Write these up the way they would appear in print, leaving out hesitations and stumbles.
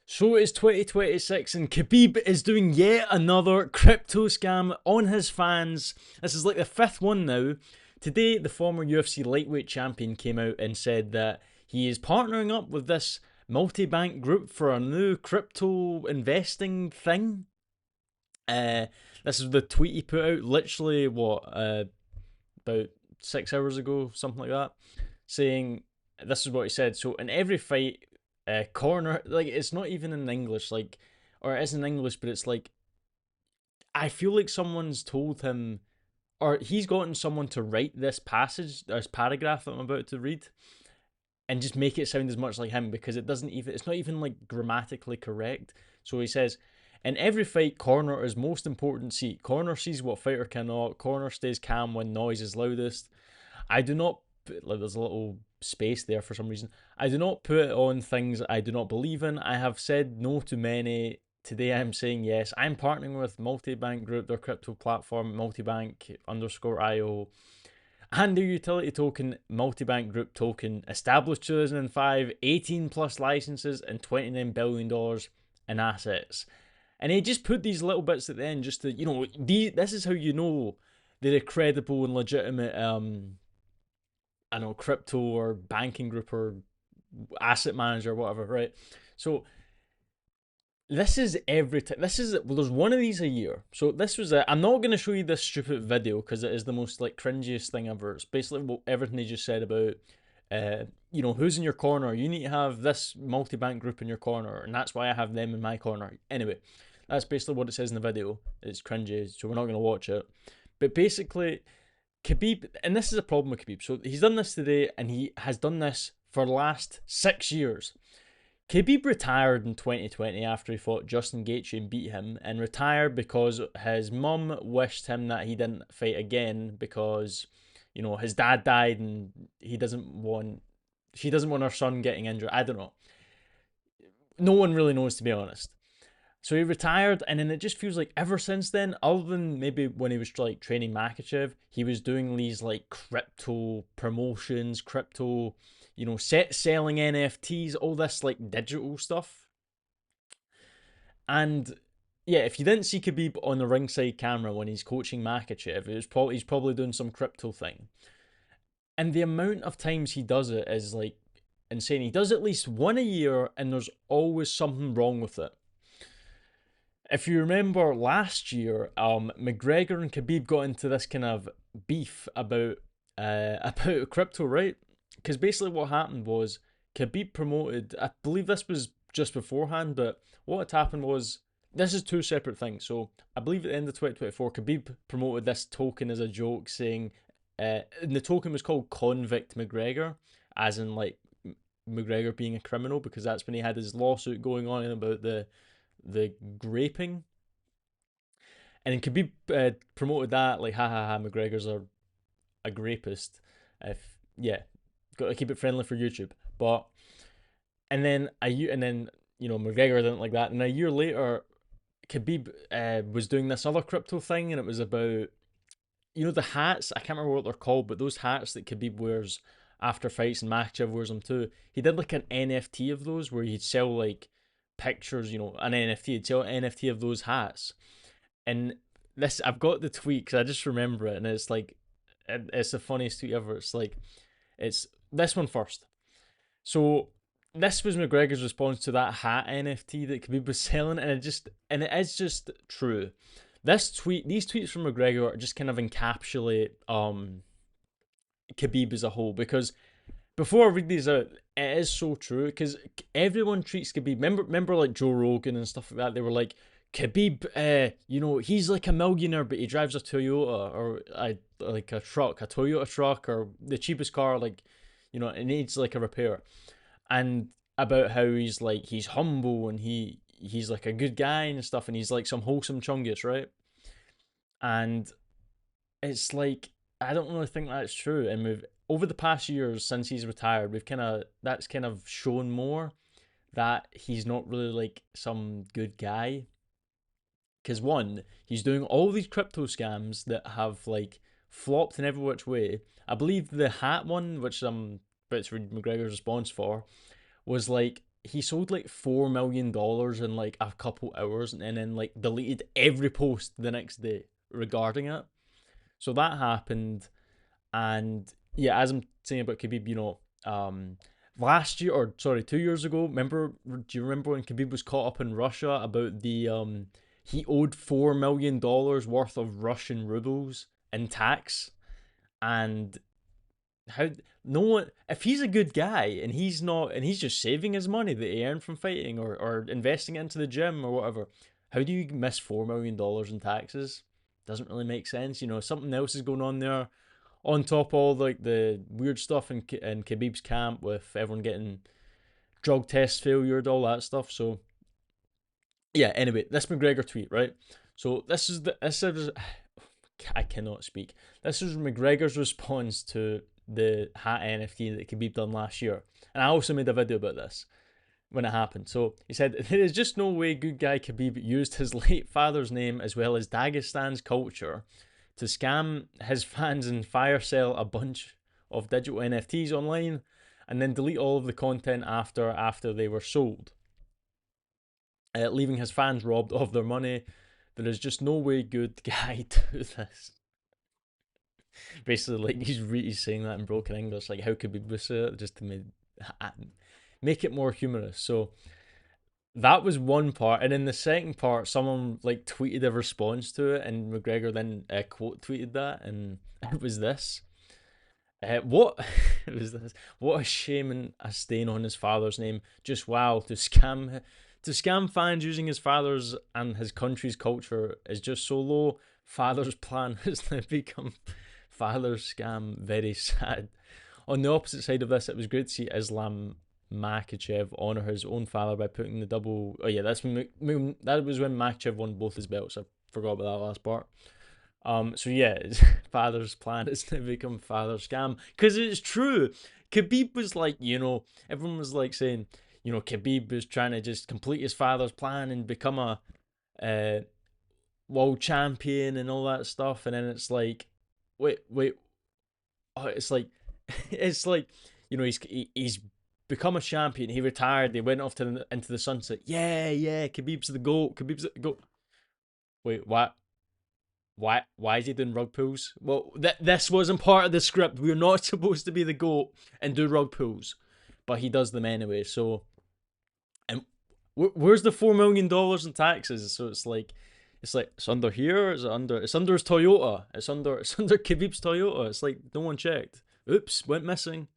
So it's 2026 and Khabib is doing yet another crypto scam on his fans. This is like the fifth one now. Today, the former UFC lightweight champion came out and said that he is partnering up with this multi-bank group for a new crypto investing thing. Uh, this is the tweet he put out literally, about 6 hours ago, something like that, saying this is what he said. So in every fight, corner, like it's not even in English, like, or it is in English, but it's like I feel like someone's told him, or he's gotten someone to write this passage, this paragraph that I'm about to read, and just make it sound as much like him because it's not even like grammatically correct. So he says, in every fight, corner is most important seat. Corner sees what fighter cannot. Corner stays calm when noise is loudest. I do not, like, there's a little space there for some reason. I do not put on things I do not believe in. I have said no to many. Today I'm saying yes. I'm partnering with Multibank Group, their crypto platform, multibank_io, and their utility token, Multibank Group token, established 2005, 18 plus licenses, and $29 billion in assets. And he just put these little bits at the end just to, this is how you know they're a credible and legitimate I know, crypto or banking group or asset manager or whatever, right? So this is every time. There's one of these a year. So this was I'm not going to show you this stupid video because it is the most like cringiest thing ever. It's basically everything they just said about, who's in your corner. You need to have this multi-bank group in your corner, and that's why I have them in my corner. Anyway, that's basically what it says in the video. It's cringy, so we're not going to watch it. But basically, Khabib, and this is a problem with Khabib. So he's done this today, and he has done this for the last 6 years. Khabib retired in 2020 after he fought Justin Gaethje and beat him, and retired because his mum wished him that he didn't fight again because, his dad died and she doesn't want her son getting injured. I don't know. No one really knows, to be honest. So he retired, and then it just feels like ever since then, other than maybe when he was like training Makachev, he was doing these like crypto promotions, selling NFTs, all this like digital stuff. And yeah, if you didn't see Khabib on the ringside camera when he's coaching Makachev, he's probably doing some crypto thing. And the amount of times he does it is like insane. He does at least one a year, and there's always something wrong with it. If you remember last year, McGregor and Khabib got into this kind of beef about about crypto, right? Because basically what happened was Khabib promoted. I believe this was just beforehand, but what had happened was this is two separate things. So I believe at the end of 2024, Khabib promoted this token as a joke, saying, and the token was called Convict McGregor, as in like McGregor being a criminal, because that's when he had his lawsuit going on about the graping. And then Khabib promoted that like, ha ha ha, McGregor's a rapist. If yeah, got to keep it friendly for YouTube. But McGregor didn't like that. And a year later, Khabib was doing this other crypto thing, and it was about the hats. I can't remember what they're called, but those hats that Khabib wears after fights, and Makhachev wears them too. He did like an NFT of those where he'd sell like pictures, an NFT. He'd sell an NFT of those hats. And this, I've got the tweet because I just remember it, and it's like, it's the funniest tweet ever. It's this one first. So this was McGregor's response to that hat NFT that Khabib was selling, and it is just true. These tweets from McGregor just kind of encapsulate Khabib as a whole, because before I read these out, it is so true because everyone treats Khabib. Remember, like Joe Rogan and stuff like that. They were like, Khabib, he's like a millionaire, but he drives a Toyota or a Toyota truck, or the cheapest car. Like, it needs like a repair, and about how he's humble and he's like a good guy and stuff, and he's like some wholesome chungus, right? And it's like, I don't really think that's true. And we've over the past years since he's retired, that's kind of shown more that he's not really like some good guy. Because one, he's doing all these crypto scams that have like flopped in every which way. I believe the hat one, which it's McGregor's response for, was like he sold like $4 million in like a couple hours, and then like deleted every post the next day regarding it. So that happened, and yeah, as I'm saying about Khabib, last year, or sorry, 2 years ago, do you remember when Khabib was caught up in Russia about the he owed $4 million worth of Russian rubles in tax, and how no one, if he's a good guy and he's not, and he's just saving his money that he earned from fighting, or investing it into the gym or whatever, how do you miss $4 million in taxes? Doesn't really make sense. Something else is going on there on top of all like the weird stuff in Khabib's camp with everyone getting drug test failure, all that stuff. So yeah, anyway, this McGregor tweet, right? So this is I cannot speak. This is McGregor's response to the hat NFT that Khabib done last year. And I also made a video about this when it happened. So he said, "There is just no way good guy Khabib used his late father's name as well as Dagestan's culture to scam his fans and fire sell a bunch of digital NFTs online and then delete all of the content after they were sold, leaving his fans robbed of their money. There is just no way good guy do this." Basically, like he's saying that in broken English, like how could we miss it, just to make it more humorous. So that was one part, and in the second part, someone like tweeted a response to it, and McGregor then quote tweeted that, and it was this. What it was this? What a shame and a stain on his father's name. Just wow, to scam fans using his father's and his country's culture is just so low. Father's plan has now become father's scam. Very sad. On the opposite side of this, it was great to see Islam Makhachev honor his own father by putting the double. Oh yeah, that was when Makhachev won both his belts. I forgot about that last part. So yeah, father's plan has now become father's scam, because it's true. Khabib was like, everyone was like saying, Khabib was trying to just complete his father's plan and become a world champion and all that stuff, and then it's like, wait, it's like, it's like, he's become a champion. He retired. They went off into the sunset. Yeah, Khabib's the GOAT. Khabib's the GOAT. Wait, what? Why is he doing rug pulls? Well, this wasn't part of the script. We're not supposed to be the GOAT and do rug pulls, but he does them anyway. So, and where's the $4 million in taxes? So it's under here. It's under his Toyota. It's under Khabib's Toyota. It's like no one checked. Oops, went missing.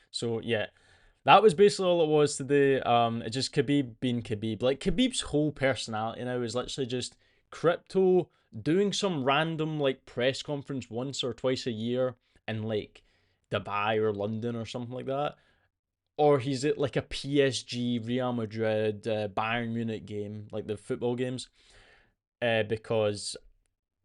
So yeah, that was basically all it was today. It just Khabib being Khabib. Like Khabib's whole personality now is literally just crypto, doing some random like press conference once or twice a year in like Dubai or London or something like that. Or he's at like a PSG, Real Madrid, Bayern Munich game, like the football games. Because,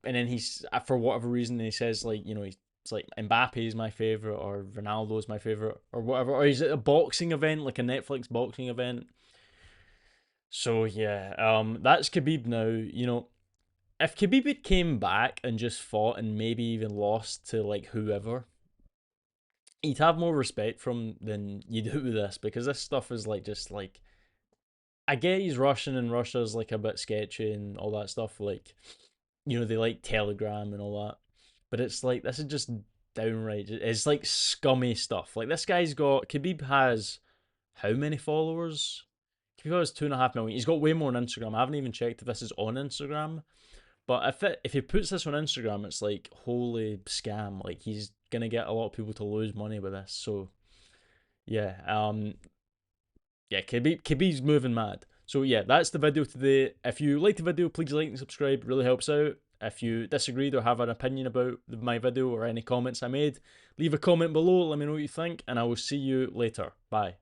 and then he's, for whatever reason, he says like, it's like Mbappe is my favorite, or Ronaldo is my favorite, or whatever. Or he's at a boxing event, like a Netflix boxing event. So yeah, that's Khabib now. If Khabib had came back and just fought and maybe even lost to like whoever, he'd have more respect from than you do with this, because this stuff is like just like, I get he's Russian and Russia's like a bit sketchy and all that stuff. Like, they like Telegram and all that, but it's like this is just downright. It's like scummy stuff. Like Khabib has how many followers? Khabib has 2.5 million. He's got way more on Instagram. I haven't even checked if this is on Instagram. But if he puts this on Instagram, it's like holy scam. Like he's gonna get a lot of people to lose money with this. So yeah, Khabib's moving mad. So yeah, that's the video today. If you liked the video, please like and subscribe. It really helps out. If you disagreed or have an opinion about my video or any comments I made, leave a comment below. Let me know what you think, and I will see you later. Bye.